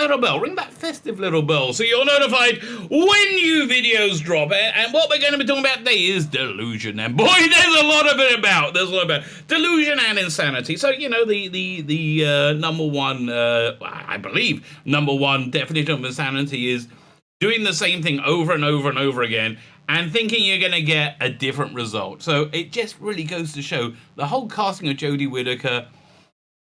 little bell. Ring that festive little bell so you're notified when new videos drop. And what we're going to be talking about today is delusion. And boy, there's a lot of it about. There's a lot about delusion and insanity. So, you know, the number one, I believe, number one definition of insanity is doing the same thing over and over and over again and thinking you're going to get a different result. So it just really goes to show the whole casting of Jodie Whittaker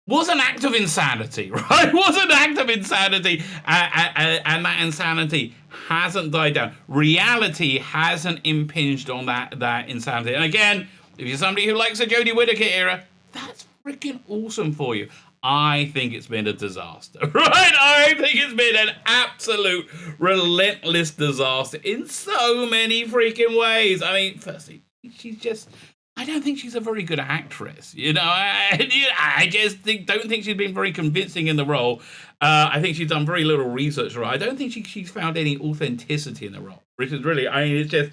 was an act of insanity, right? Was an act of insanity, and that insanity hasn't died down. Reality hasn't impinged on that insanity. And again, if you're somebody who likes the Jodie Whittaker era, that's freaking awesome for you. I think it's been a disaster, right? I think it's been an absolute relentless disaster in so many freaking ways. I mean, firstly, she's just... I don't think she's a very good actress. You know, I just don't think she's been very convincing in the role. I think she's done very little research. Right? I don't think she's found any authenticity in the role, which is really, I mean, it's just,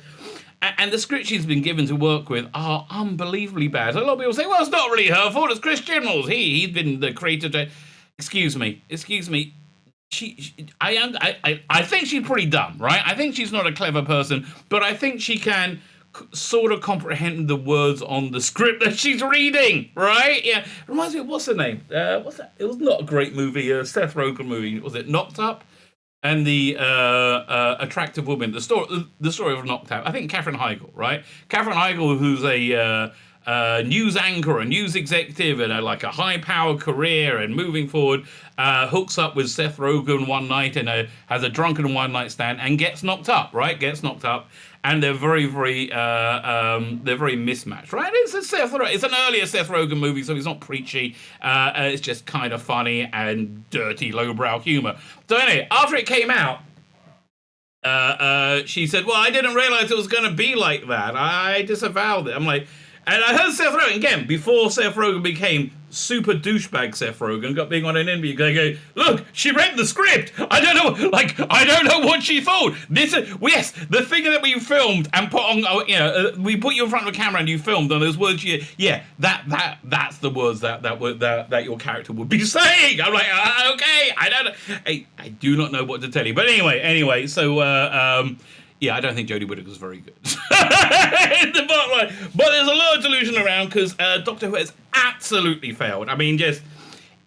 and the scripts she's been given to work with are unbelievably bad. So a lot of people say, well, it's not really her fault. It's Chris Chibnall's. He's been the creator. Excuse me. I think she's pretty dumb, right? I think she's not a clever person, but I think she can sort of comprehend the words on the script that she's reading, right? Yeah, reminds me of, what's her name? What's that? It was not a great movie, Seth Rogen movie. Was it Knocked Up? And the attractive woman, the story of Knocked Up. I think Katherine Heigl, right? Katherine Heigl, who's a news anchor, a news executive, and like a high-powered career, and moving forward, hooks up with Seth Rogen one night and has a drunken one-night stand and gets knocked up, right? Gets knocked up. And they're very mismatched, right? It's an earlier Seth Rogen movie, so it's not preachy. It's just kind of funny and dirty, lowbrow humor. So anyway, after it came out, she said, "Well, I didn't realize it was going to be like that. I disavowed it." I'm like, and I heard Seth Rogen again before Seth Rogen became super douchebag. Seth Rogen got being on an interview going, "Look, she read the script. I don't know what she thought. This is, yes, the thing that we filmed and put on, we put you in front of a camera and you filmed, and those words, that's the words that your character would be saying." I'm like, okay, I do not know what to tell you, but anyway, so. Yeah, I don't think Jodie Whittaker's very good. The bottom line. But there's a lot of delusion around because Doctor Who has absolutely failed. I mean, just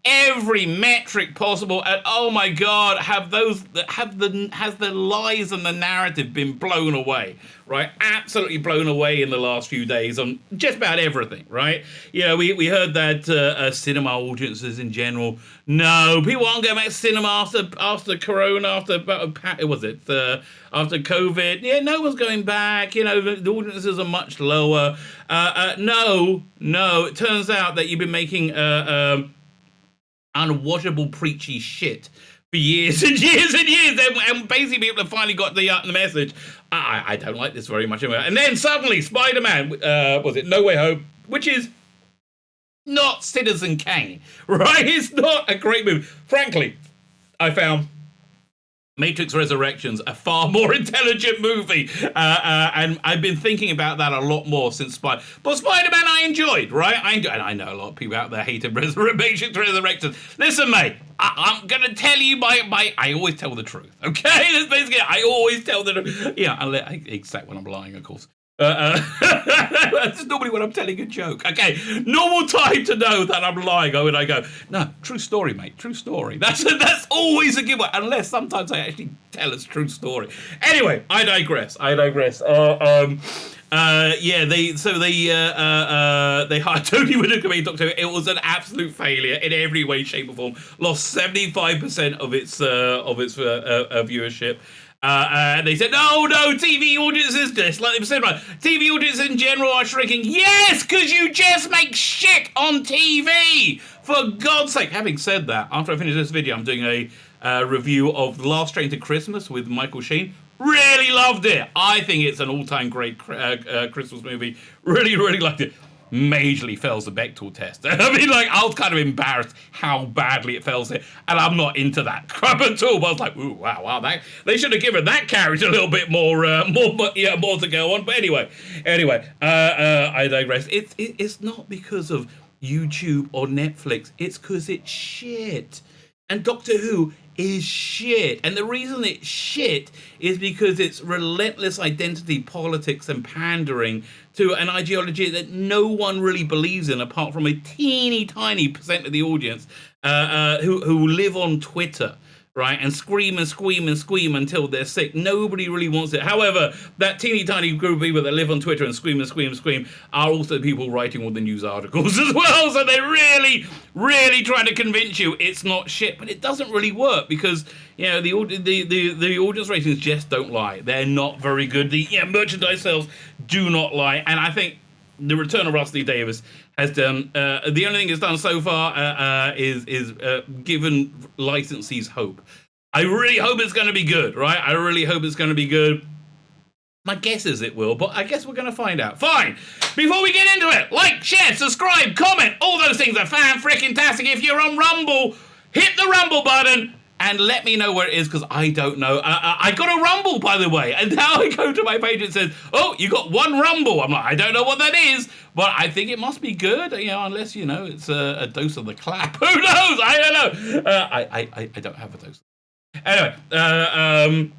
every metric possible, and oh my God, has the lies and the narrative been blown away, right? Absolutely blown away in the last few days on just about everything, right? You know, we heard that cinema audiences in general, no, people aren't going back to cinema after Corona, after COVID. Yeah, no one's going back. You know, the audiences are much lower. No, it turns out that you've been making unwatchable preachy shit for years and years and years, and basically people have finally got the message. I don't like this very much anyway. And then suddenly Spider-Man, was it No Way Home, which is not Citizen Kane, right? It's not a great movie. Frankly, I found Matrix Resurrections a far more intelligent movie, and I've been thinking about that a lot more since But Spider-Man I enjoyed, right? And I know a lot of people out there hated Matrix Resurrections. Listen, mate, I'm going to tell you I always tell the truth, okay? That's basically it. I always tell the truth. Yeah, except when I'm lying, of course. That's normally when I'm telling a joke. Okay, normal time to know that I'm lying. When I go, no, true story, mate, true story. That's always a giveaway, unless sometimes I actually tell a true story. Anyway, I digress. They hired Tony Whittaker to be Doctor Who. It was an absolute failure in every way, shape, or form. Lost 75% of its viewership. And they said, no, TV audiences, just like they said, right, TV audiences in general are shrinking. Yes, because you just make shit on TV, for God's sake. Having said that, after I finish this video, I'm doing a review of The Last Train to Christmas with Michael Sheen. Really loved it. I think it's an all-time great Christmas movie. Really, really liked it. Majorly fails the Bechdel test. I mean, like, I was kind of embarrassed how badly it fails it, and I'm not into that crap at all. But I was like, ooh, wow, they should have given that character a little bit more to go on. But anyway, I digress. It's not because of YouTube or Netflix. It's because it's shit. And Doctor Who is shit. And the reason it's shit is because it's relentless identity politics and pandering to an ideology that no one really believes in apart from a teeny tiny percent of the audience who live on Twitter. Right, and scream and scream and scream until they're sick. Nobody really wants it. However, that teeny tiny group of people that live on Twitter and scream and scream and scream are also people writing all the news articles as well. So they're really, really trying to convince you it's not shit. But it doesn't really work because the audience ratings just don't lie. They're not very good. The merchandise sales do not lie, and I think the return of Rusty Davis has done the only thing it's done so far is given licensees hope. I really hope it's going to be good, right? I really hope it's going to be good. My guess is it will, but I guess we're going to find out. Fine. Before we get into it, like, share, subscribe, comment. All those things are fan-frickin-tastic. If you're on Rumble, hit the Rumble button. And let me know where it is, because I don't know. I got a Rumble, by the way. And now I go to my page and it says, oh, you got one Rumble. I'm like, I don't know what that is, but I think it must be good, unless, it's a dose of the clap. Who knows? I don't know. I don't have a dose. Anyway,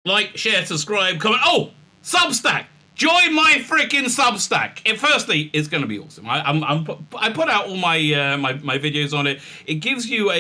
like, share, subscribe, comment. Oh, Substack. Join my freaking Substack. Firstly, it's going to be awesome. I put out all my my videos on it. It gives you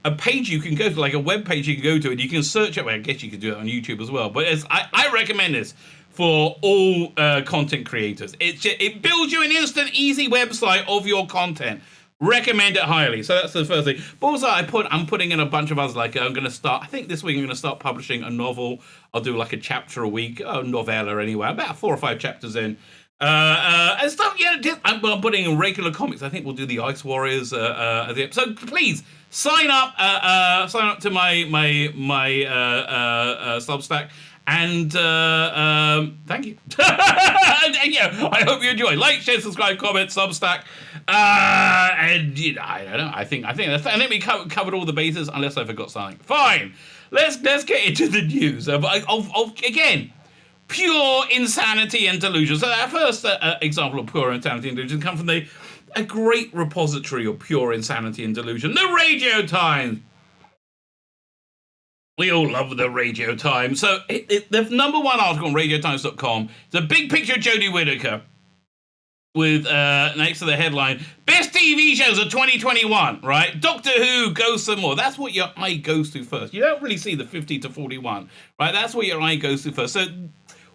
a page you can go to, like a web page you can go to, and you can search it. Well, I guess you could do it on YouTube as well. But I recommend this for all content creators. It builds you an instant, easy website of your content. Recommend it highly. So that's the first thing. But also, I'm putting in a bunch of others. Like I'm going to start. I think this week I'm going to start publishing a novel. I'll do like a chapter a week, a novella anyway. About 4 or 5 chapters in. And stuff. I'm putting in regular comics. I think we'll do the Ice Warriors at the end. So please sign up. Sign up to my Substack. And thank you. and I hope you enjoy. Like, share, subscribe, comment, Substack. And I don't know. I think we covered all the bases, unless I forgot something. Fine. Let's get into the news. Again, pure insanity and delusion. So our first example of pure insanity and delusion comes from a great repository of pure insanity and delusion, the Radio Times. We all love the Radio Times. So the number one article on radiotimes.com is a big picture of Jodie Whittaker with next to the headline, Best TV Shows of 2021, right? Doctor Who, Ghosts and More. That's what your eye goes to first. You don't really see the 50 to 41, right? That's what your eye goes to first. So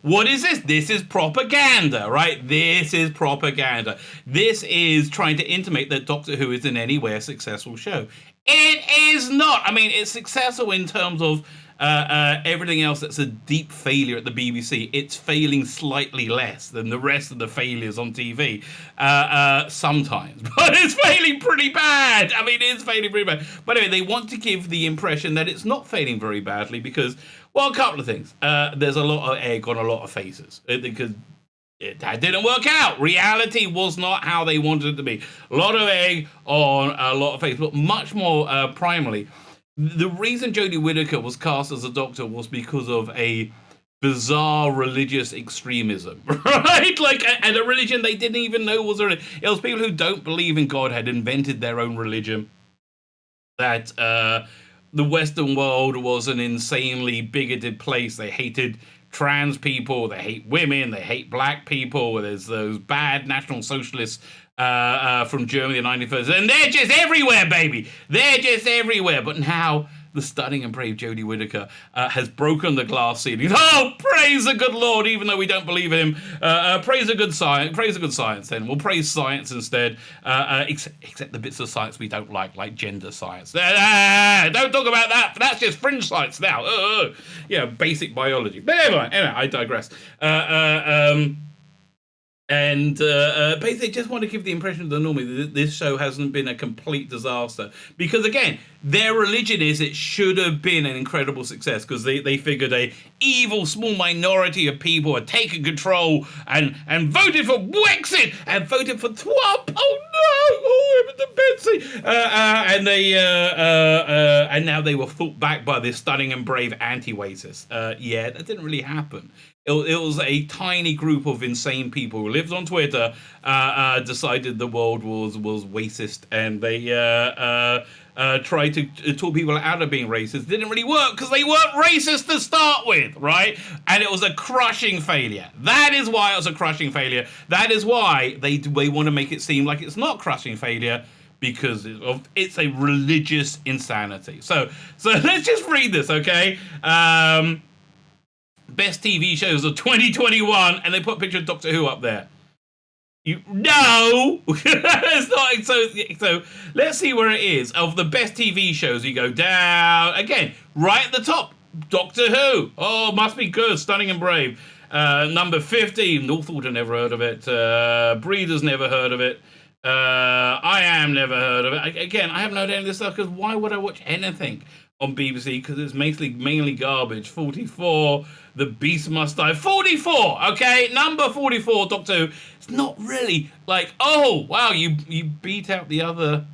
what is this? This is propaganda, right? This is propaganda. This is trying to intimate that Doctor Who is in any way a successful show. It is not. I mean, it's successful in terms of everything else that's a deep failure at the BBC. It's failing slightly less than the rest of the failures on TV sometimes. But it's failing pretty bad. I mean, it's failing pretty bad. But anyway, they want to give the impression that it's not failing very badly because, well, a couple of things. There's a lot of egg on a lot of faces. Because that didn't work out. Reality was not how they wanted it to be. A lot of egg on a lot of faces, but much more primarily, the reason Jodie Whittaker was cast as a doctor was because of a bizarre religious extremism, right? And a religion they didn't even know was a religion. It was people who don't believe in God had invented their own religion. That the Western world was an insanely bigoted place. They hated trans people, they hate women, they hate black people. There's those bad National Socialists from Germany in the 1930s, and they're just everywhere, baby. They're just everywhere. But now the stunning and brave Jodie Whittaker has broken the glass ceiling. Oh, praise the good Lord! Even though we don't believe in him, praise a good science. Praise a good science. Then we'll praise science instead. Except the bits of science we don't like gender science. Don't talk about that. That's just fringe science now. Basic biology. But anyway, I digress. And basically just want to give the impression to the normie that this show hasn't been a complete disaster. Because, again, their religion is it should have been an incredible success because they figured a evil small minority of people had taken control and voted for Brexit and voted for Trump. Oh, no! Oh, it was the Betsy! And now they were fought back by this stunning and brave anti-racist. That didn't really happen. It was a tiny group of insane people who lived on Twitter, decided the world was racist, and they try to talk people out of being racist. It didn't really work because they weren't racist to start with, right? And it was a crushing failure. That is why it was a crushing failure. That is why they want to make it seem like it's not crushing failure, because it's a religious insanity. So let's just read this, okay? Best TV shows of 2021, and they put a picture of Doctor Who up there. No! It's not. So let's see where it is. Of the best TV shows, you go down. Again, right at the top, Doctor Who. Oh, must be good. Stunning and Brave. Number 50, Northwater, never heard of it. Breeders, never heard of it. I Am, never heard of it. Again, I haven't heard any of this stuff, because why would I watch anything on BBC? Because it's mainly garbage. 44, The Beast Must Die. 44, okay? Number 44, Doctor Who. It's not really like, oh, wow, you beat out the other,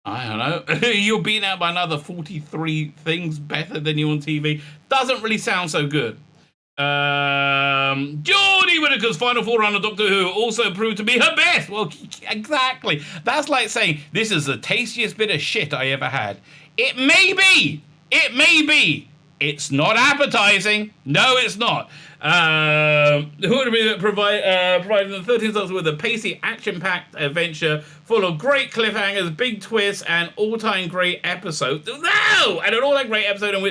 I don't know, you're beaten out by another 43 things better than you on TV. Doesn't really sound so good. Jodie Whittaker's final forerunner, Doctor Who, also proved to be her best. Well, exactly. That's like saying, this is the tastiest bit of shit I ever had. It may be. It may be. It's not appetizing. No, it's not. Who would be providing the 13th Doctor with a pacey, action-packed adventure full of great cliffhangers, big twists, and all-time great episodes. No! And an all-time great episode in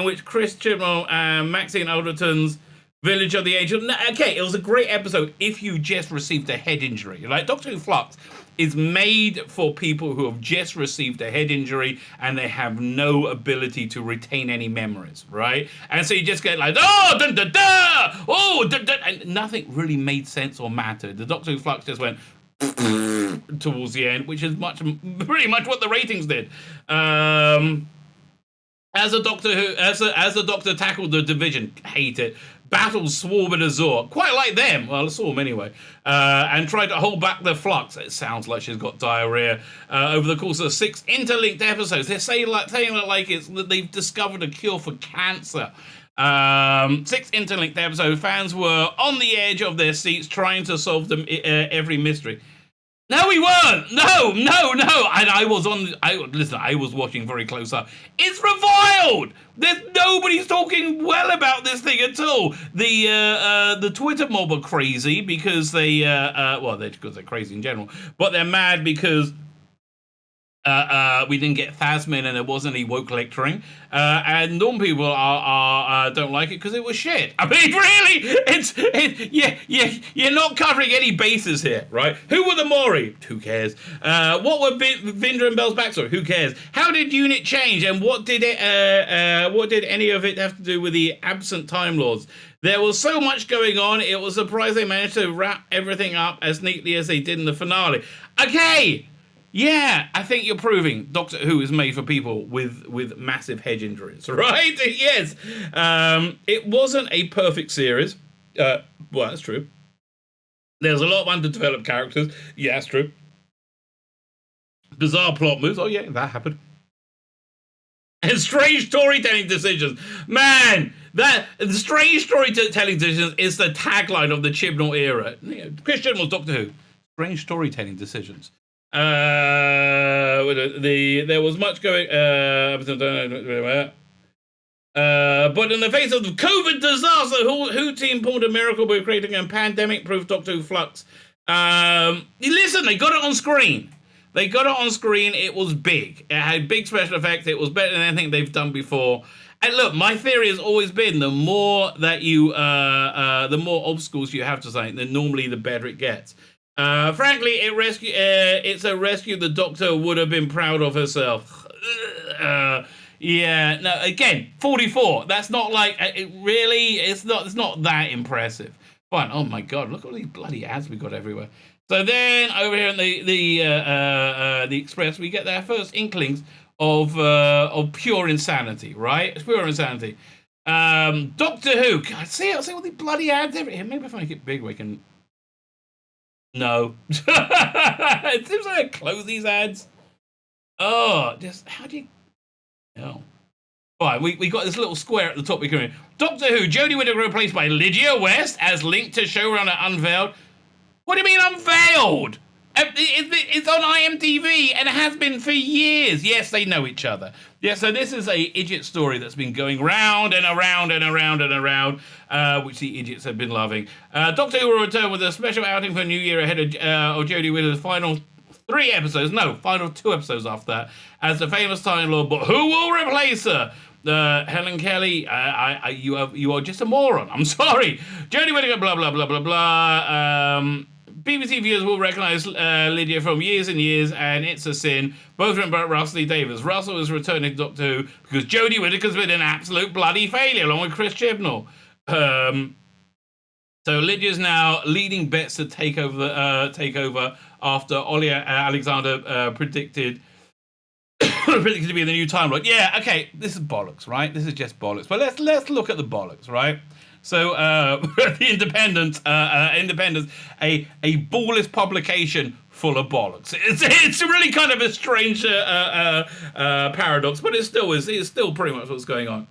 which Chris Chibnall and Maxine Alderton's Village of the Angels. No, okay, it was a great episode if you just received a head injury. Like, Doctor Who Flux is made for people who have just received a head injury and they have no ability to retain any memories, right? And so you just get like, oh, dun, dun, dun, oh, dun, dun, and nothing really made sense or mattered. The Doctor Who Flux just went towards the end, which is pretty much what the ratings did. As a Doctor tackled the Division, hate it. Battled Swarm and Azor, quite like them. Well, Swarm anyway. And tried to hold back the Flux. It sounds like she's got diarrhea. Over the course of 6 interlinked episodes, they're saying that they've discovered a cure for cancer. 6 interlinked episodes. Fans were on the edge of their seats trying to solve every mystery. No, we weren't. No. And I was watching very close up. It's reviled. Nobody's talking well about this thing at all. The Twitter mob are crazy because because they're crazy in general, but they're mad because we didn't get Thasmin and there wasn't any woke lecturing. And normal people don't like it because it was shit. I mean, really, you're not covering any bases here, right? Who were the Mori? Who cares? What were Vindra and Bell's backstory? Who cares? How did Unit change? And what did any of it have to do with the absent Time Lords? There was so much going on, it was surprised they managed to wrap everything up as neatly as they did in the finale. Okay! Yeah, I think you're proving Doctor Who is made for people with massive head injuries, right? Yes. It wasn't a perfect series. Well, that's true. There's a lot of underdeveloped characters. Yeah, that's true. Bizarre plot moves. Oh, yeah, that happened. And strange storytelling decisions. Man, the strange storytelling decisions is the tagline of the Chibnall era. Chris Chibnall's Doctor Who. Strange storytelling decisions. There was much going. But in the face of the COVID disaster, Who team pulled a miracle by creating a pandemic-proof Doctor Who Flux. Listen, they got it on screen. It was big. It had big special effects. It was better than anything they've done before. And look, my theory has always been the more obstacles you have to something, then normally the better it gets. Frankly, it's a rescue the Doctor would have been proud of herself. Yeah, no, again, 44. That's not like, it's not that impressive. Fine, oh my God, look at all these bloody ads we got everywhere. So then, over here in the Express, we get their first inklings of pure insanity, right? It's pure insanity. Doctor Who, God, see all these bloody ads everywhere. Maybe if I make it big, we can... No. It seems like I close these ads. Oh, just how do you... No. Fine, we got this little square at the top we can read. Doctor Who, Jodie Whittaker replaced by Lydia West as linked to showrunner unveiled. What do you mean unveiled? It's on IMDb and it has been for years. Yes, they know each other. Yeah, so this is a idiot story that's been going round and around and around and around, which the idiots have been loving. Doctor Who will return with a special outing for New Year ahead of Jodie Whittaker's final 2 episodes after that, as the famous Time Lord. But who will replace her? Helen Kelly, you are just a moron. I'm sorry. Jodie Whittaker, blah, blah, blah, blah, blah. BBC viewers will recognise Lydia from years and years, and It's a Sin, both written by Russell T Davies. Russell is returning to Doctor Who because Jodie Whittaker's been an absolute bloody failure, along with Chris Chibnall. So Lydia's now leading bets to take over after Ollie Alexander predicted to be the new Time Lord. Yeah, okay, this is bollocks, right? This is just bollocks. But let's look at the bollocks, right? So the Independent, a ballless publication full of bollocks. It's really kind of a strange paradox, but it still is. It's still pretty much what's going on.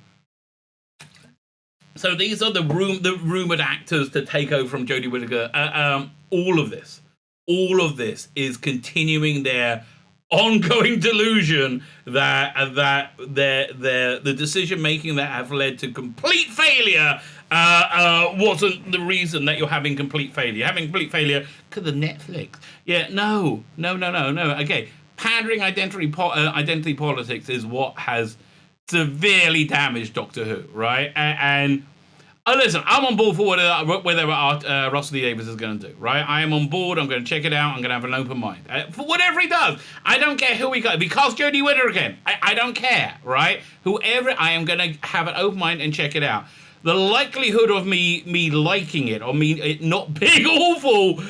So these are the rumored actors to take over from Jodie Whittaker. All of this is continuing their ongoing delusion that the decision making that have led to complete failure wasn't the reason that you're having complete failure. Having complete failure because of Netflix. Yeah, no. Okay, pandering identity politics is what has severely damaged Doctor Who, right? And listen, I'm on board for whatever Russell T Davies is going to do, right? I am on board. I'm going to check it out. I'm going to have an open mind. For whatever he does, I don't care who he got. Because Jodie Whittaker again, I don't care, right? Whoever, I am going to have an open mind and check it out. The likelihood of me liking it or me it not being awful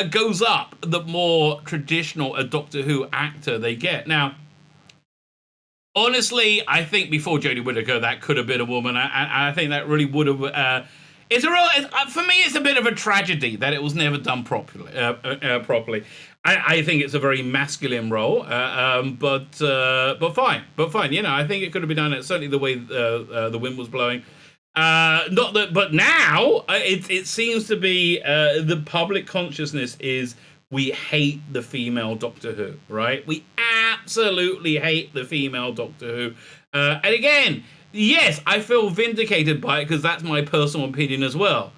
goes up the more traditional a Doctor Who actor they get. Now, honestly, I think before Jodie Whittaker, that could have been a woman, and I think that really would have. For me, it's a bit of a tragedy that it was never done properly. I think it's a very masculine role, but fine. You know, I think it could have been done. Certainly the way the wind was blowing. Not that, but now it seems to be the public consciousness is we hate the female Doctor Who, right? We absolutely hate the female Doctor Who. And again, yes, I feel vindicated by it because that's my personal opinion as well.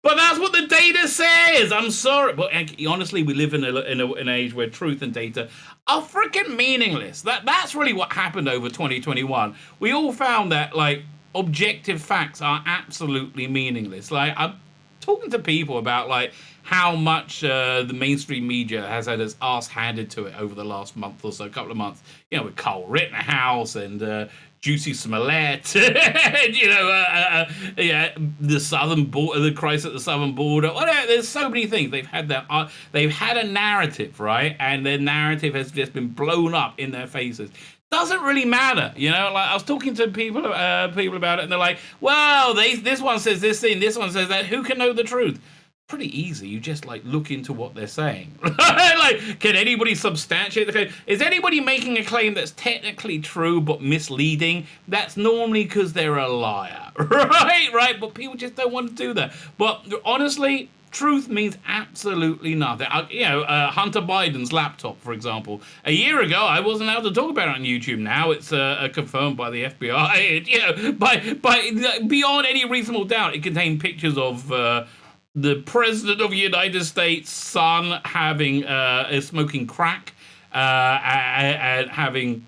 But that's what the data says. I'm sorry, but honestly, we live in an age where truth and data are freaking meaningless. That's really what happened over 2021. We all found that like objective facts are absolutely meaningless. Like I'm talking to people about like how much the mainstream media has had its ass handed to it over the last month or so, couple of months. You know, with Carl Rittenhouse and Juicy Smollett, and, you know, the southern border, the crisis at the southern border. Whatever. There's so many things. They've had they've had a narrative, right? And their narrative has just been blown up in their faces. Doesn't really matter, you know. Like I was talking to people about it, and they're like, "Well, this one says this thing, this one says that. Who can know the truth?" Pretty easy. You just like look into what they're saying. Like, can anybody substantiate the claim? Is anybody making a claim that's technically true but misleading? That's normally because they're a liar, right? But people just don't want to do that. But honestly, truth means absolutely nothing. Hunter Biden's laptop, for example. A year ago, I wasn't allowed to talk about it on YouTube. Now it's confirmed by the FBI. By beyond any reasonable doubt, it contained pictures of the President of the United States' son having smoking crack and having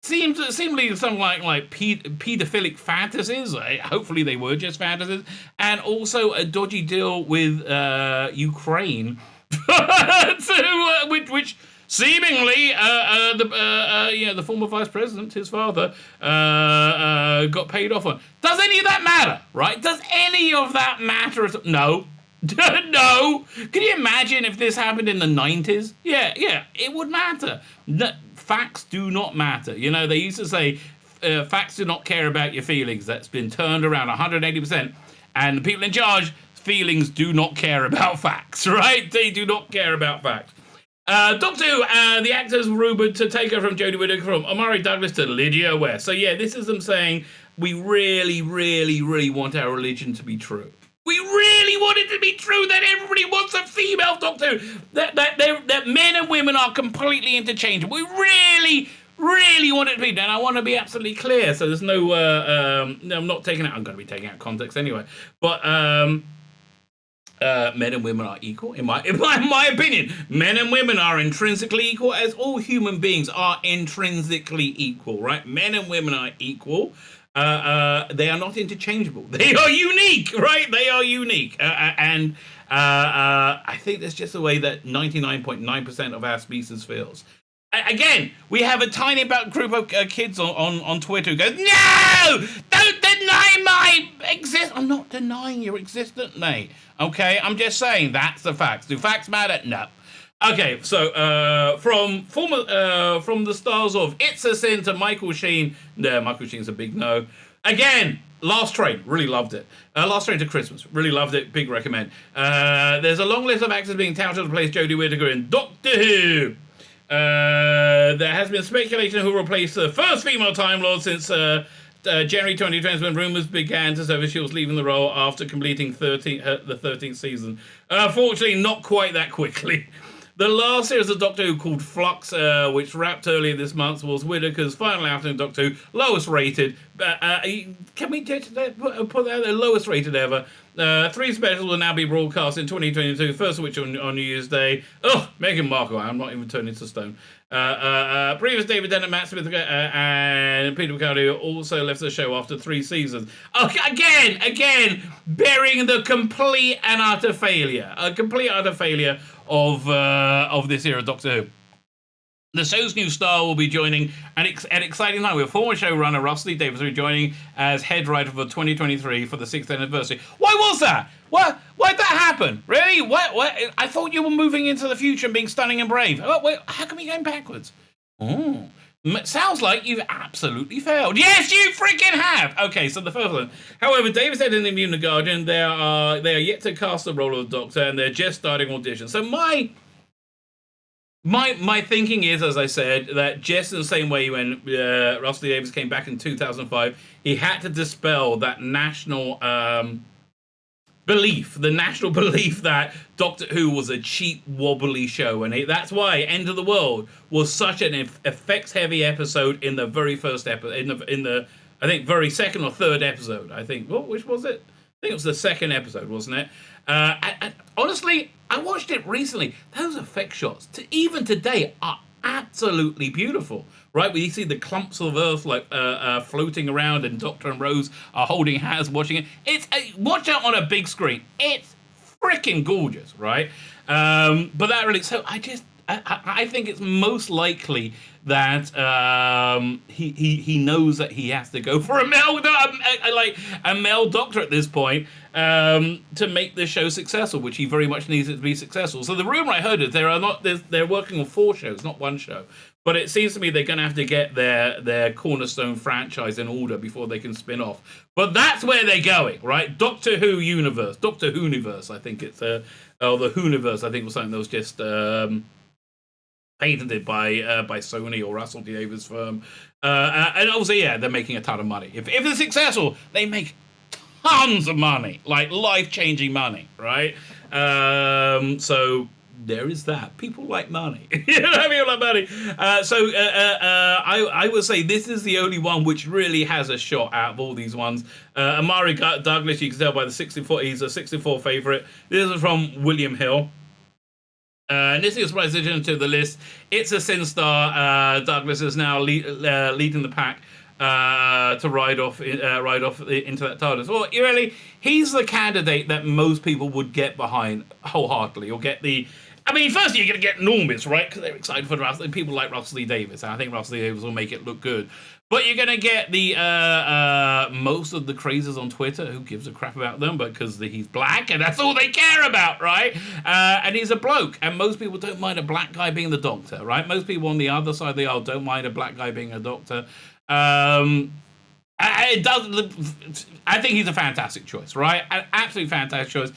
seemingly something like pedophilic fantasies. Hopefully they were just fantasies, and also a dodgy deal with Ukraine, which seemingly the former vice president, his father, got paid off on. Does any of that matter? Right? Does any of that matter? No. No. Can you imagine if this happened in the 90s? Yeah, it would matter. Facts do not matter. You know, they used to say facts do not care about your feelings. That's been turned around 180%. And the people in charge, feelings do not care about facts, right? They do not care about facts. Doctor Who, the actors rumoured to take her from Jodie Whittaker, from Omari Douglas to Lydia West. So yeah, this is them saying we really, really, really want our religion to be true. We really want it to be true that everybody wants a female Doctor Who. That men and women are completely interchangeable. We really want it to be. And I want to be absolutely clear. So there's no, I'm not taking it. I'm going to be taking out context anyway. But men and women are equal. In my opinion, men and women are intrinsically equal, as all human beings are intrinsically equal, right? Men and women are equal. They are not interchangeable. They are unique, right? They are unique. And I think that's just the way that 99.9% of our species feels. Again, we have a tiny group of kids on Twitter who goes, no, don't deny my existence. I'm not denying your existence, mate. Okay, I'm just saying that's the facts. Do facts matter? No. Okay, so from the stars of It's a Sin to Michael Sheen. No, Michael Sheen's a big no. Again, Last Train, really loved it. Last Train to Christmas, really loved it. Big recommend. There's a long list of actors being touted to replace Jodie Whittaker in Doctor Who. There has been speculation who will replace the first female Time Lord since January 2020, when rumours began to surface she was leaving the role after completing the 13th season. Fortunately, not quite that quickly. The last series of Doctor Who, called Flux, which wrapped earlier this month, was Whittaker's final outing in Doctor Who, lowest rated. Can we put that out there? Lowest rated ever. 3 specials will now be broadcast in 2022, first of which on New Year's Day. Oh, Meghan Markle, I'm not even turning to stone. Previous David Tennant, Matt Smith, and Peter Capaldi also left the show after 3 seasons. Okay, again, bearing the complete and utter failure. A complete and utter failure of this era of Doctor Who. The show's new star will be joining an exciting time with former showrunner Russell T Davies rejoining as head writer for 2023 for the 6th anniversary. Why was that? Why did that happen? Really? What? I thought you were moving into the future and being stunning and brave. Wait, how come you're going backwards? Oh, sounds like you've absolutely failed. Yes, you freaking have. Okay, so the first one. However, Davis said in the interview in The Guardian they are yet to cast the role of the Doctor and they're just starting auditions. So my thinking is, as I said, that just in the same way when Russell T Davies came back in 2005, he had to dispel that national belief that Doctor Who was a cheap, wobbly show, and that's why End of the World was such an effects-heavy episode in the very first episode, in the I think very second or third episode. I think which was it? I think it was the second episode, wasn't it? And honestly, I watched it recently. Those effect shots, even today, are absolutely beautiful. Right, where you see the clumps of earth like floating around, and Doctor and Rose are holding hands, watching it. Watch out on a big screen. It's freaking gorgeous, right? But that really. So I think it's most likely that he knows that he has to go for a male Doctor at this point to make this show successful, which he very much needs it to be successful. So the rumor I heard is they're working on 4 shows, not 1 show. But it seems to me they're going to have to get their cornerstone franchise in order before they can spin off. But that's where they're going, right? Doctor Who Universe, I think it's the Whoniverse. I think was something that was just patented by Sony or Russell T Davies' firm. And obviously, yeah, they're making a ton of money. If they're successful, they make tons of money, like life-changing money, right? So there is that. People like money. People like money. So I would say this is the only one which really has a shot out of all these ones. Amari Douglas, you can tell by the 64, he's a 64 favourite. This is from William Hill. And this is a surprise addition to the list. It's a Sin star. Douglas is now leading the pack to ride off into that TARDIS. Well, really, he's the candidate that most people would get behind wholeheartedly, or get the. I mean, firstly, you're going to get normies, right? Because they're excited for people like Russell T Davies, and I think Russell T Davies will make it look good. But you're going to get the most of the crazers on Twitter. Who gives a crap about them? But because he's black, and that's all they care about, right? And he's a bloke, and most people don't mind a black guy being the Doctor, right? Most people on the other side of the aisle don't mind a black guy being a Doctor. I think he's a fantastic choice, right? An absolutely fantastic choice.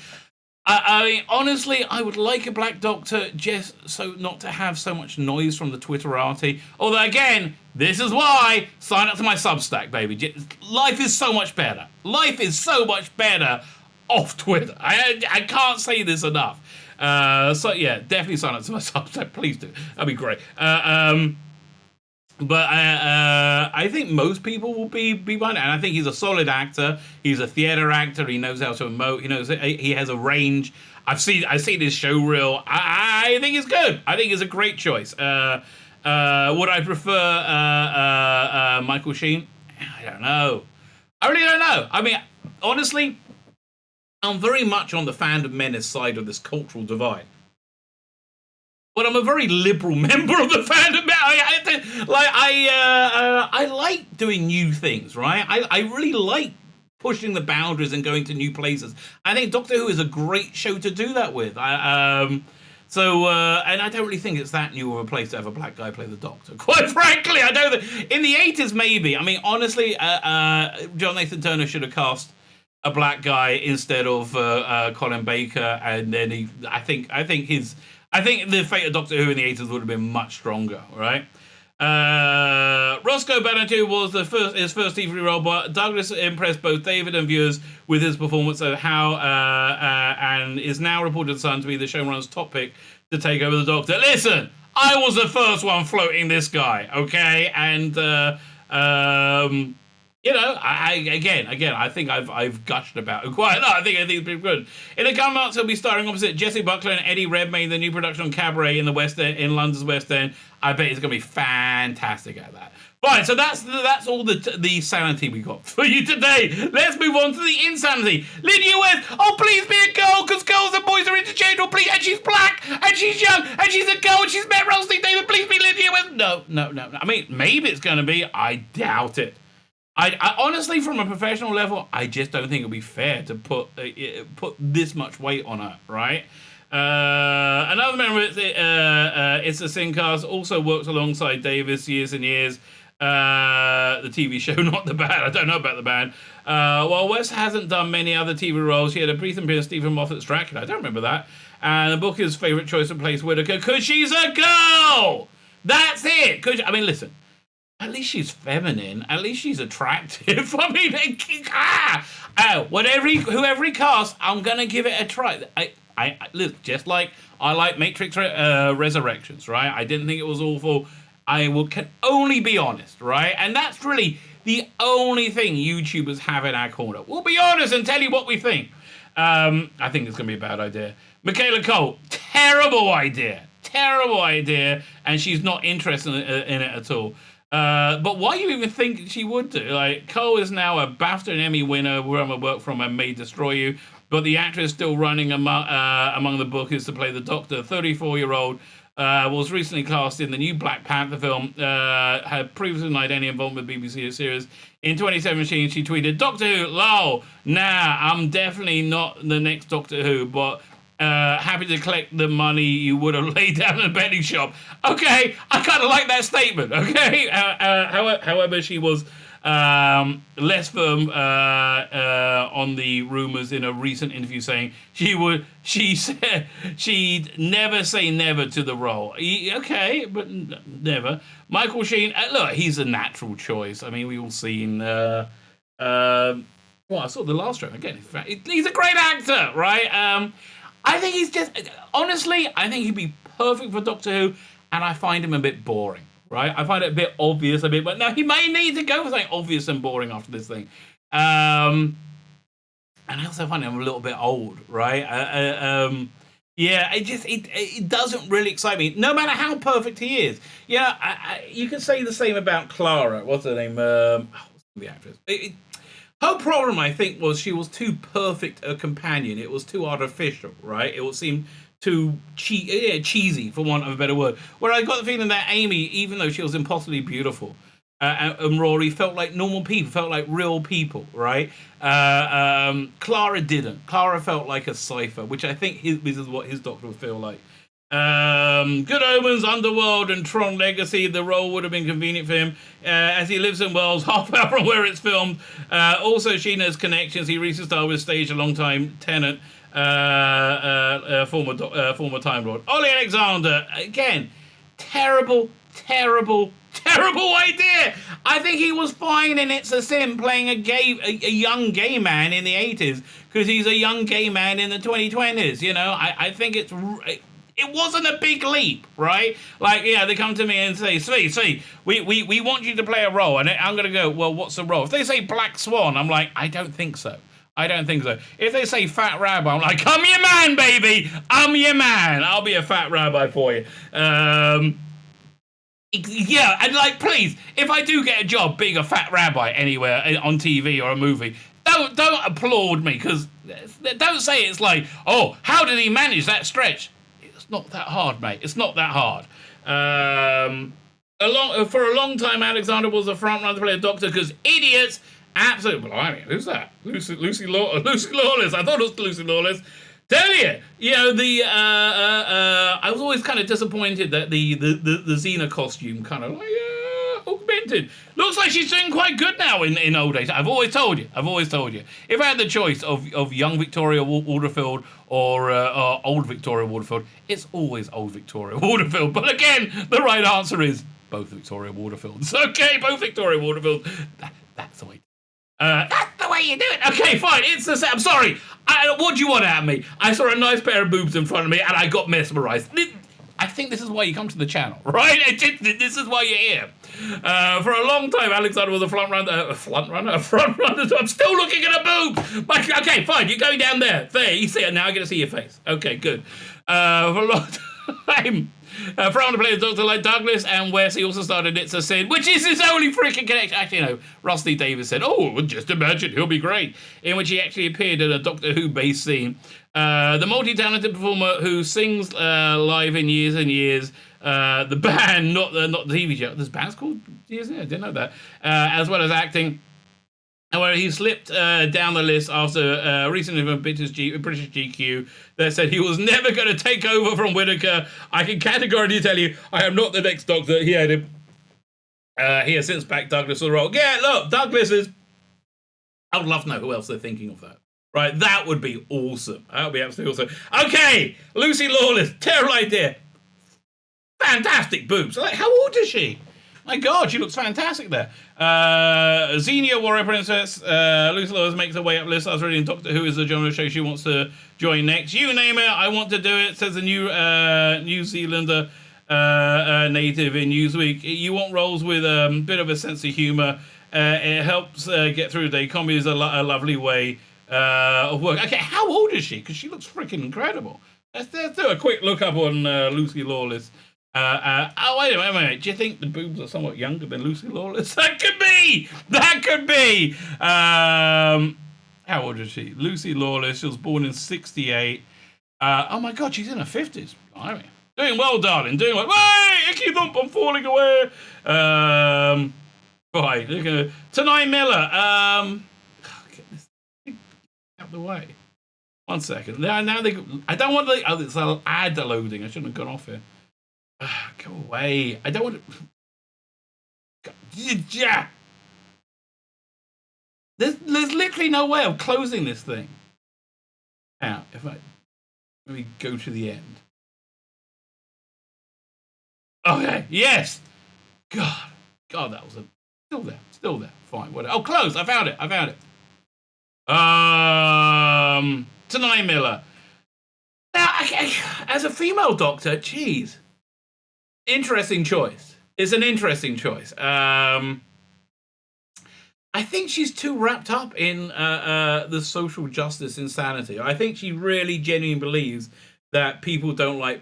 I mean, honestly, I would like a black Doctor just so not to have so much noise from the Twitterati. Although, again, this is why sign up to my Substack, baby. Life is so much better. Life is so much better off Twitter. I can't say this enough. So yeah, definitely sign up to my Substack. Please do. That'd be great. But I think most people will be behind it. And I think he's a solid actor. He's a theater actor. He knows how to emote. He has a range. I've seen his show reel. I think it's good. I think it's a great choice. Would I prefer Michael Sheen? I don't know. I really don't know. I mean, honestly, I'm very much on the Fandom Menace side of this cultural divide. But I'm a very liberal member of the fandom. I like doing new things, right? I really like pushing the boundaries and going to new places. I think Doctor Who is a great show to do that with. And I don't really think it's that new of a place to have a black guy play the Doctor. Quite frankly, I don't. In the 80s, maybe. I mean, honestly, John Nathan Turner should have cast a black guy instead of Colin Baker, and then I think the fate of Doctor Who in the 80s would have been much stronger, right? Roscoe Banatu was his first TV role, but Douglas impressed both David and viewers with his performance of and is now reported Sun to be the showrunner's top pick to take over the Doctor. Listen, I was the first one floating this guy, okay? And I think I've gushed about it quite a lot. I think it's pretty good. In the coming months, he'll be starring opposite Jesse Buckler and Eddie Redmayne, the new production on Cabaret in the West End, in London's West End. I bet he's going to be fantastic at that. Fine, so that's all the sanity we got for you today. Let's move on to the insanity. Lydia West, oh please be a girl, because girls and boys are interchangeable, please, and she's black, and she's young, and she's a girl, and she's met Rosie David, please be Lydia West. No. I mean, maybe it's going to be, I doubt it. I honestly, from a professional level, I just don't think it'll be fair to put this much weight on her, right? Another member of It's a Sin cast also works alongside Davis years and years. The TV show, not the band. I don't know about the band. While West hasn't done many other TV roles, she had a brief appearance in Stephen Moffat's Dracula. I don't remember that. And the book is favourite choice to replace Whittaker because she's a girl. That's it. Listen. At least she's feminine. At least she's attractive. I mean, whoever he casts, I'm gonna give it a try. I look, just like I like Matrix Resurrections, right? I didn't think it was awful. Can only be honest, right? And that's really the only thing YouTubers have in our corner. We'll be honest and tell you what we think. I think it's gonna be a bad idea. Michaela Cole, terrible idea, and she's not interested in it at all. But why you even think she would do? Like, Cole is now a BAFTA and Emmy winner, where I'm a work from and May Destroy You, but the actress still running among the bookers to play the Doctor. 34-year-old was recently cast in the new Black Panther film, had previously denied any involvement with BBC series. In 2017, she tweeted, Doctor Who, lol, nah, I'm definitely not the next Doctor Who, but happy to collect the money you would have laid down in a betting shop. Okay, I kind of like that statement, okay? However, she was less firm on the rumours in a recent interview, saying she said she'd never say never to the role. Okay, but never. Michael Sheen, look, he's a natural choice. I mean, we've all seen... well, I saw the last one again. He's a great actor, right? I think he's just... Honestly, I think he'd be perfect for Doctor Who, and I find him a bit boring, right? I find it a bit obvious, but now he may need to go for something obvious and boring after this thing. And I also find him a little bit old, right? Yeah, it doesn't really excite me, no matter how perfect he is. Yeah, you could say the same about Clara. What's her name? What's the actress? Her problem, I think, was she was too perfect a companion. It was too artificial, right? It would seem too cheesy, for want of a better word. Where I got the feeling that Amy, even though she was impossibly beautiful, and Rory felt like normal people, felt like real people, right? Clara didn't. Clara felt like a cipher, which I think this is what his Doctor would feel like. Good Omens, Underworld, and Tron Legacy, the role would have been convenient for him, as he lives in Wales, half hour from where it's filmed. Also, Sheena's connections. He recently started with stage a long-time tenant, former Time Lord. Ollie Alexander, again, terrible terrible idea. I think he was fine in It's a Sin playing a young gay man in the 80s because he's a young gay man in the 2020s. You know, I think it wasn't a big leap, right? Like, yeah, they come to me and say, Tzvi, we want you to play a role. And I'm going to go, well, what's the role? If they say Black Swan, I'm like, I don't think so. I don't think so. If they say Fat Rabbi, I'm like, I'm your man, baby. I'm your man. I'll be a Fat Rabbi for you. Yeah, and like, please, if I do get a job being a Fat Rabbi anywhere on TV or a movie, don't applaud me, because don't say it's like, oh, how did he manage that stretch? It's not that hard, mate. It's not that hard. For a long time, Alexander was the front runner to play a doctor because idiots. Absolutely. Blimey, who's that? Lucy Lawless. I thought it was Lucy Lawless. Tell you, I was always kind of disappointed that the Xena costume kind of like augmented. Looks like she's doing quite good now in old age. I've always told you. If I had the choice of young Victoria Waterfield or old Victoria Waterfield, it's always old Victoria Waterfield. But again, the right answer is both Victoria Waterfields. Okay, both Victoria Waterfields. That's the way. That's the way you do it. Okay, fine. I'm sorry. What do you want out of me? I saw a nice pair of boobs in front of me and I got mesmerized. I think this is why you come to the channel, right? This is why you're here. For a long time, Alexander was a front runner. I'm still looking at a boob. Okay, fine. You're going down there. There, you see it now. I get to see your face. Okay, good. For a long time. Frown to play a doctor like Douglas and Wes. He also started It's a Sin, which is his only freaking connection. Actually, Rusty Davis said, oh, just imagine, he'll be great. In which he actually appeared in a Doctor Who-based scene. The multi-talented performer who sings live in Years and Years. The band, not the TV show. This band's called Years and Years? I didn't know that. As well as acting. And where he slipped down the list after recently from British GQ that said he was never going to take over from Whittaker. I can categorically tell you, I am not the next Doctor. He has since backed Douglas for the role. Yeah, look, Douglas is. I would love to know who else they're thinking of that. Right, that would be awesome. That would be absolutely awesome. Okay, Lucy Lawless, terrible idea. Fantastic boobs. Like, how old is she? My God, she looks fantastic there. Xenia, Warrior Princess. Lucy Lawless makes her way up list. I was reading Doctor Who is the genre show she wants to join next. You name it, I want to do it, says the New Zealander native in Newsweek. You want roles with a bit of a sense of humour. It helps get through the day. Comedy is a lovely way of work. Okay, how old is she? Because she looks freaking incredible. Let's do a quick look up on Lucy Lawless. Wait a minute. Do you think the boobs are somewhat younger than Lucy Lawless? That could be. How old is she? Lucy Lawless. She was born in 1968. Oh my God, she's in her 50s. I mean, doing well, darling. Doing well. Wait, icky thump, I'm falling away. Right. Tonight Miller. Get this thing out the way. 1 second. Now they. I don't want the. Oh, it's an ad loading. I shouldn't have gone off here. Go away. I don't want to. Yeah. There's literally no way of closing this thing. Now, let me go to the end. Okay, yes. God, that was still there. Fine, whatever. Oh, close. I found it. Tonight Miller. Now, as a female doctor, geez. Interesting choice. It's an interesting choice. I think she's too wrapped up in the social justice insanity. I think she really genuinely believes that people don't like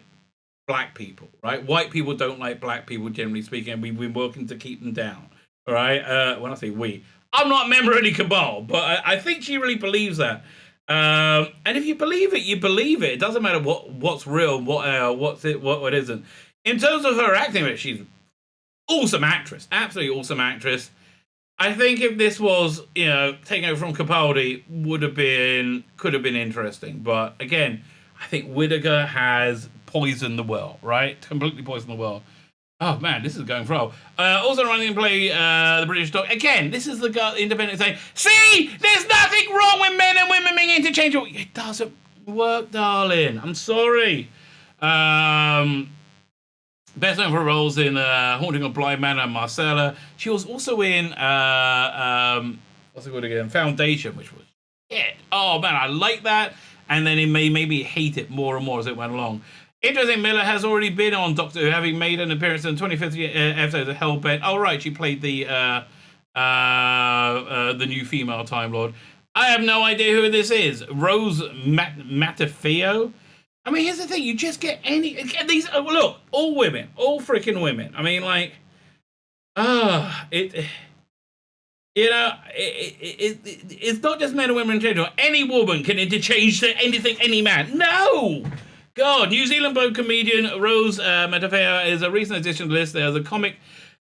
black people, right? White people don't like black people, generally speaking, and we've been working to keep them down, all right? When I say we, I'm not a member of any cabal, but I think she really believes that. And if you believe it, you believe it. It doesn't matter what's real, what isn't. In terms of her acting, she's awesome actress, absolutely awesome actress. I think if this was, taking over from Capaldi, could have been interesting. But again, I think Whittaker has poisoned the well, right? Completely poisoned the well. Oh man, this is going for all. Also running and play the British Doctor. Again, this is the guy independent saying, see, there's nothing wrong with men and women being interchangeable. It doesn't work, darling. I'm sorry. Best known for roles in Haunting of Bly Manor and Marcella. She was also in what's it called again? Foundation, which was shit. Oh man, I like that. And then it made me hate it more and more as it went along. Interesting, Miller has already been on Doctor Who, having made an appearance in the 25th episode of Hellbent. Oh right, she played the new female Time Lord. I have no idea who this is. Rose Matafeo. I mean, here's the thing: you just get these. Look, all women, all freaking women. I mean, like, it's not just men and women in general. Any woman can interchange to anything, any man. No, God, New Zealand-born comedian Rose Matafeo is a recent addition to the list. There's a comic.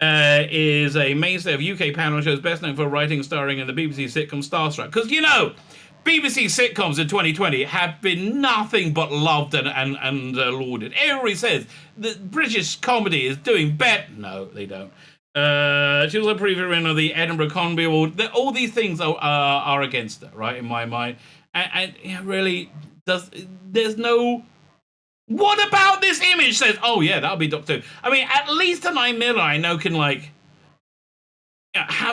Is a mainstay of UK panel shows, best known for writing and starring in the BBC sitcom Starstruck. Because, BBC sitcoms in 2020 have been nothing but loved and lauded. Everybody says that British comedy is doing better. No, they don't. She was a previous winner of the Edinburgh Comedy Award. All these things are against her, right, in my mind. And really, there's no... What about this image says, oh yeah, that'll be Doctor Who? I mean, at least Tonight Miller, I know, can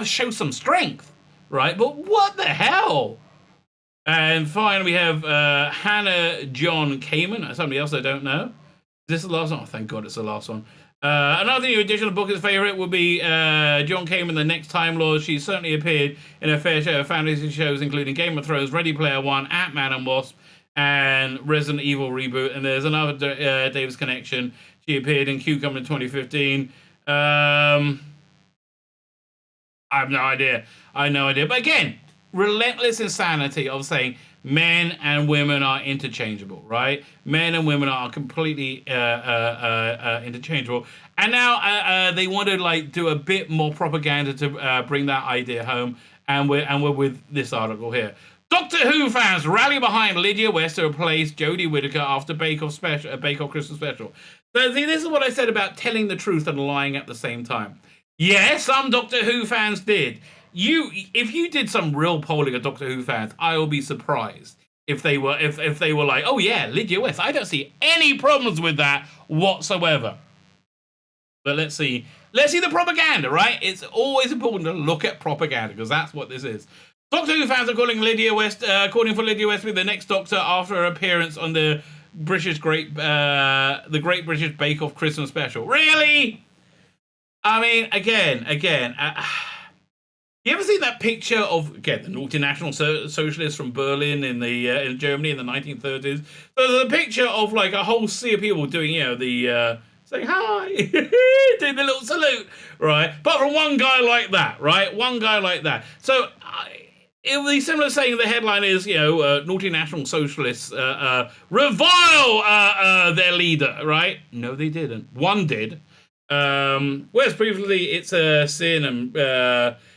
show some strength, right? But what the hell? And finally, we have Hannah John Kamen, somebody else I don't know. Is this the last one? Oh, thank God it's the last one. Another new addition to the book is favourite will be John Kamen, the next Time Lord. She certainly appeared in a fair share of fantasy shows, including Game of Thrones, Ready Player One, Ant-Man and Wasp, and Resident Evil reboot. And there's another Davis connection. She appeared in Cucumber in 2015. I have no idea. But again, relentless insanity of saying men and women are interchangeable, right? Men and women are completely interchangeable. And now they want to do a bit more propaganda to bring that idea home. And we're with this article here. Doctor Who fans rally behind Lydia West to replace Jodie Whittaker after Bake Off Christmas special. So see, this is what I said about telling the truth and lying at the same time. Yes, some Doctor Who fans did. If you did some real polling of Doctor Who fans, I will be surprised if they were like, oh yeah, Lydia West. I don't see any problems with that whatsoever. But let's see the propaganda, right? It's always important to look at propaganda because that's what this is. Doctor Who fans are calling for Lydia West to be the next Doctor after her appearance on the Great British Bake Off Christmas special. Really? I mean, again. You ever seen that picture of the naughty National Socialists from Berlin in Germany in the 1930s? So there's a picture of a whole sea of people doing saying hi, doing the little salute, right? But from one guy like that, right? One guy like that. So. It would be similar saying the headline is, naughty National Socialists revile their leader, right? No, they didn't. One did. Whereas previously it's a sin and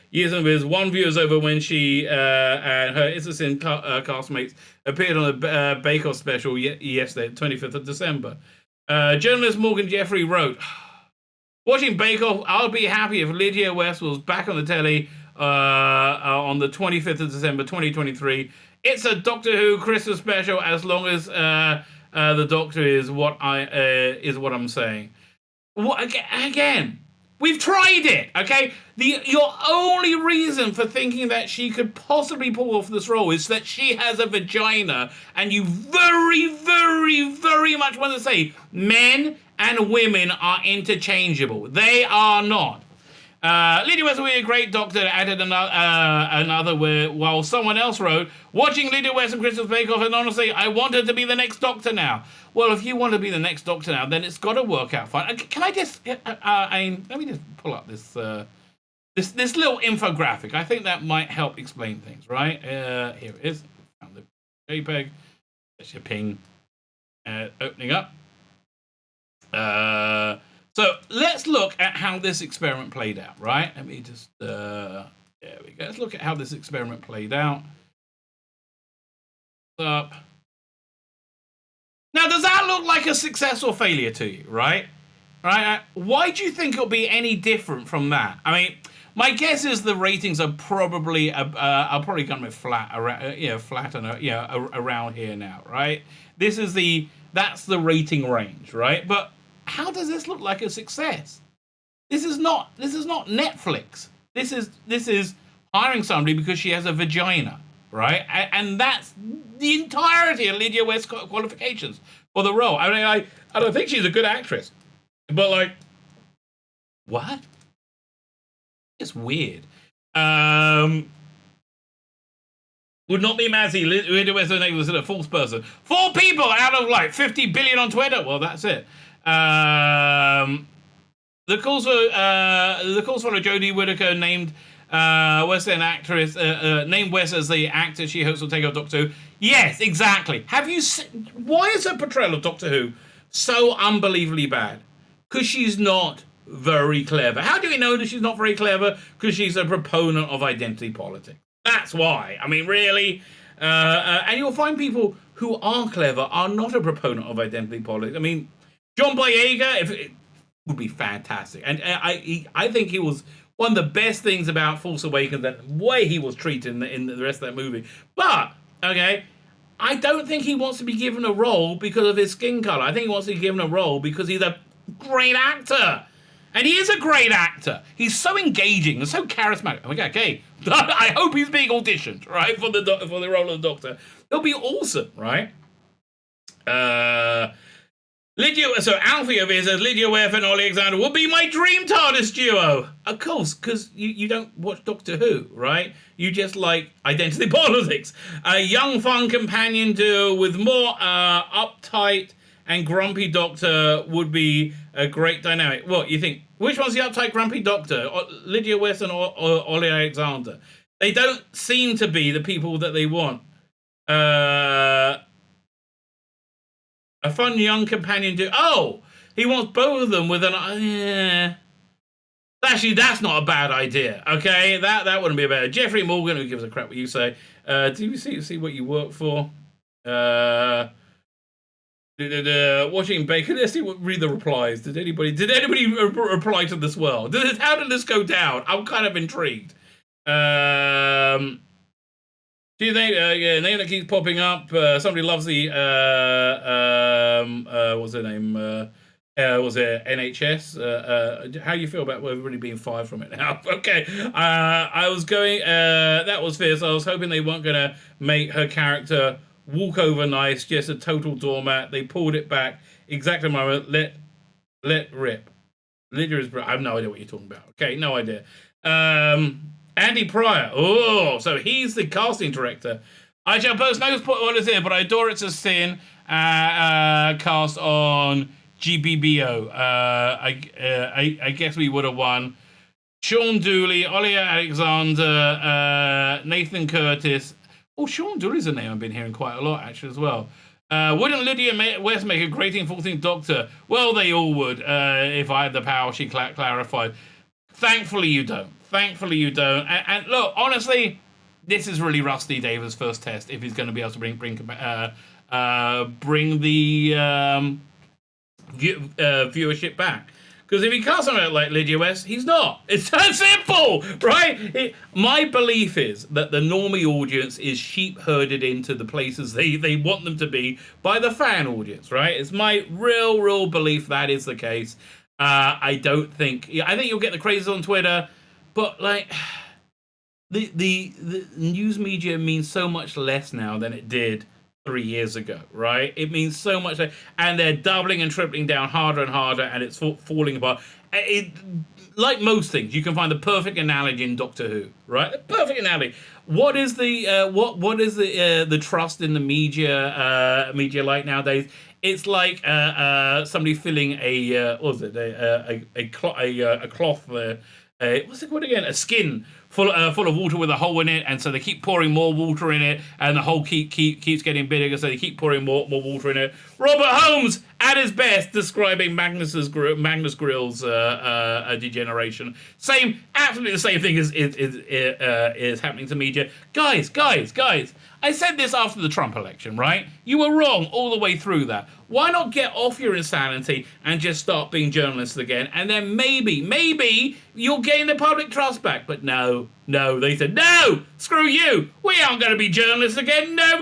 years of his one view is over when she and her It's a Sin castmates appeared on a Bake Off special yesterday, 25th of December. Journalist Morgan Jeffrey wrote, watching Bake Off, I'll be happy if Lydia West was back on the telly on the 25th of December 2023. It's a Doctor Who Christmas special as long as the Doctor is what I'm saying. Again, we've tried it, okay? Your only reason for thinking that she could possibly pull off this role is that she has a vagina, and you very, very, very much want to say men and women are interchangeable. They are not. Lydia West will be a great Doctor, added another while someone else wrote, watching Lydia West and Christmas Bake Off, and honestly, I want her to be the next Doctor now. Well, if you want to be the next Doctor now, then it's got to work out fine. Can I just, let me just pull up this little infographic. I think that might help explain things, right? Here it is. Found the JPEG. That's your ping. Opening up. So let's look at how this experiment played out, right? Let me just, there we go. Let's look at how this experiment played out. Up. Now, does that look like a success or failure to you, right? Right? Why do you think it'll be any different from that? I mean, my guess is the ratings are probably going to be flat around, flat and around here now, right? That's the rating range, right? But how does this look like a success? This is not Netflix. This is hiring somebody because she has a vagina, right? And that's the entirety of Lydia West's qualifications for the role. I mean, I don't think she's a good actress, but like, what? It's weird. Would not be Mazzy. Lydia West was a false person. 4 people out of like 50 billion on Twitter. Well, that's it. The calls for Jodie Whittaker named West an actress, named West as the actor she hopes will take over Doctor Who. Yes, exactly. Have you seen, why is her portrayal of Doctor Who so unbelievably bad? Because she's not very clever. How do we know that she's not very clever? Because she's a proponent of identity politics. That's why. I mean, really. And you'll find people who are clever are not a proponent of identity politics. I mean, John Boyega would be fantastic. And I think he was one of the best things about Force Awakens, that way he was treated in the rest of that movie. But, okay, I don't think he wants to be given a role because of his skin color. I think he wants to be given a role because he's a great actor. And he is a great actor. He's so engaging and so charismatic. Okay. I hope he's being auditioned, right, for the role of the Doctor. He'll be awesome, right? Lydia. So Alfie over here says Lydia Ware and Ollie Alexander would be my dream TARDIS duo. Of course, because you don't watch Doctor Who, right? You just like identity politics. A young, fun companion duo with more uptight and grumpy Doctor would be a great dynamic. What, you think? Which one's the uptight, grumpy Doctor? Lydia West and Ollie Alexander? They don't seem to be the people that they want. A fun young companion duo. Oh, he wants both of them with an... Actually, that's not a bad idea, okay? That wouldn't be a bad idea. Jeffrey Morgan, who gives a crap what you say. Do you see what you work for? Watching Bacon. Let's see read the replies. Did anybody reply to this well? How did this go down? I'm kind of intrigued. Do you think? Name that keeps popping up. Somebody loves the what's her name? Was it NHS? How you feel about everybody being fired from it now? Okay. I was going. That was fierce. I was hoping they weren't gonna make her character walk over nice, just a total doormat. They pulled it back. Exactly my let rip. Lydia is... I have no idea what you're talking about. Okay, no idea. Andy Pryor. Oh, so he's the casting director. I shall post no what is here, but I adore It's a Sin. Cast on GBBO. I guess we would have won. Sean Dooley, Ollie Alexander, Nathan Curtis. Oh, Sean Dooley's a name I've been hearing quite a lot, actually, as well. Wouldn't Lydia West make a great 14th Doctor? Well, they all would, if I had the power, she clarified. Thankfully, you don't. And look, honestly, this is really Rusty Davis' first test, if he's going to be able to bring the viewership back. Because if he casts someone like Lydia West, he's not. It's that simple, right? My belief is that the normie audience is sheep herded into the places they want them to be by the fan audience, right? It's my real belief that is the case. I think you'll get the crazes on Twitter, but like the news media means so much less now than it did 3 years ago, right? It means so much, and they're doubling and tripling down harder and harder, and it's falling apart. Like most things, you can find the perfect analogy in Doctor Who, right? The perfect analogy. What is the what is the trust in the media like nowadays? It's like somebody filling a cloth. What's it called again? A skin full of water with a hole in it, and so they keep pouring more water in it, and the hole keeps getting bigger, so they keep pouring more water in it. Robert Holmes, at his best, describing Magnus Grill's degeneration. Absolutely the same thing is happening to media. Guys, I said this after the Trump election, right? You were wrong all the way through that. Why not get off your insanity and just start being journalists again? And then maybe you'll gain the public trust back. But no, they said, no, screw you. We aren't going to be journalists again. No.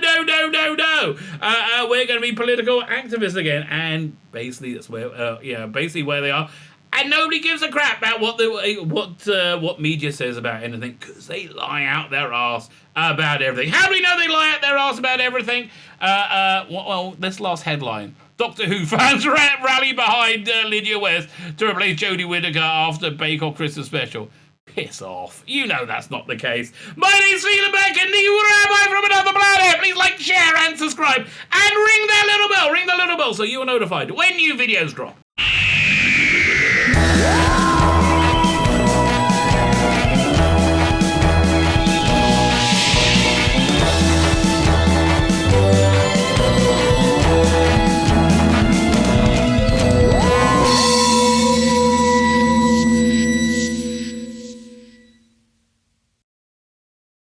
We're going to be political activists again. And basically that's where, where they are. And nobody gives a crap about what media says about anything, because they lie out their ass about everything. How do we know they lie out their ass about everything? Well, this last headline. Doctor Who fans rally behind Lydia West to replace Jodie Whittaker after Bake Off Christmas special. Piss off. You know that's not the case. My name's Tzvi Lebetkin, the Rabbi from another planet. Please like, share, and subscribe. And ring that little bell. Ring the little bell so you are notified when new videos drop. Yeah.